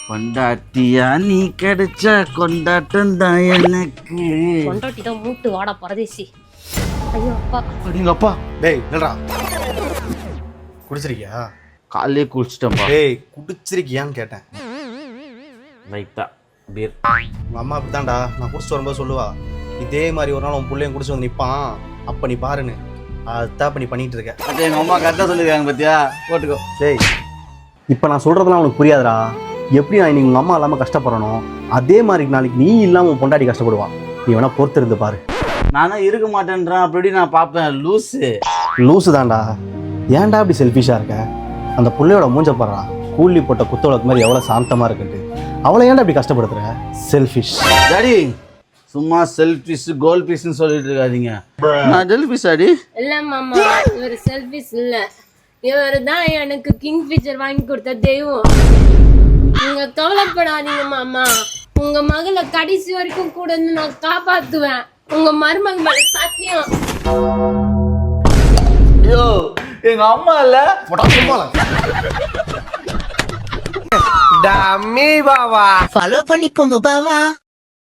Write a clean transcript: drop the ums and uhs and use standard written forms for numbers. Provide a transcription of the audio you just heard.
கொண்டாட்டியா நீ கிடைச்சா கொண்டாட்டம் தான் எனக்கு. கொண்டாட்டி தான் மூட்டு வாடா பரதேசி. ஐயோ அப்பா. நீங்க அப்பா டேய் என்னடா குடிச்சிருக்கியா? காலையே குடிச்சிட்டேன்பா. டேய் குடிச்சிருக்கியான்னு கேட்டேன். லைட்டா பீர். உங்கள் அம்மா அப்படித்தான்டா நான் குடிச்சிட்டு வரும்போது சொல்லுவா, இதே மாதிரி ஒரு நாள் உன் பிள்ளையும் குடிச்சு வந்து நிற்பான், அப்போ நீ பாருன்னு. அதுதான் இப்போ நீ பண்ணிட்டு இருக்க. அது எங்கள் அம்மா கரெக்டாக சொல்லியிருக்காங்க பார்த்தியா, போட்டுக்கோ. டேய் இப்போ நான் சொல்கிறதுலாம் உனக்கு புரியாதுடா. எப்படி நான் இன்னைக்கு உங்கள் அம்மா இல்லாமல் கஷ்டப்படணும், அதே மாதிரி நாளைக்கு நீ இல்லாமல் உன் பொண்டாட்டி கஷ்டப்படுவா. நீ வேணா பொறுத்து இருந்து பாரு. நானும் இருக்க மாட்டேன்றான், அப்படி நான் பார்ப்பேன். லூஸு தான்டா. ஏன்டா அப்படி செல்ஃபிஷாக இருக்க? அந்த பிள்ளையோட மூஞ்ச பாடுறா, கூலி போட்ட குத்தவளுக்கு மாதிரி எவ்வளோ சாந்தமாக இருக்குன்ட்டு. அவளை ஏன்டா அப்படி கஷ்டப்படுத்துற? செல்ஃபிஷ். டாடி சும்மா செல்ஃபிஷ் கோல் பீஸ்ன்னு சொல்லிட்டு இருக்காதீங்க. நான் செல்ஃபிஷ் டாடி இல்ல மாமா, இவர் செல்ஃபிஷ் இல்ல, இவர் தான் எனக்கு கிங் ஃபிஷர் வாங்கி கொடுத்த தெய்வம். நீங்க கவலைப்படாதீங்க மாமா, உங்க மகளை கடைசி வரைக்கும் கூட இருந்து நான் காப்பாத்துவேன். உங்க மருமக மேல சத்தியம். ஐயோ எங்க அம்மா இல்ல டம்மி பாவா ஃபாலோ பண்ணிக்கோங்க பாவா.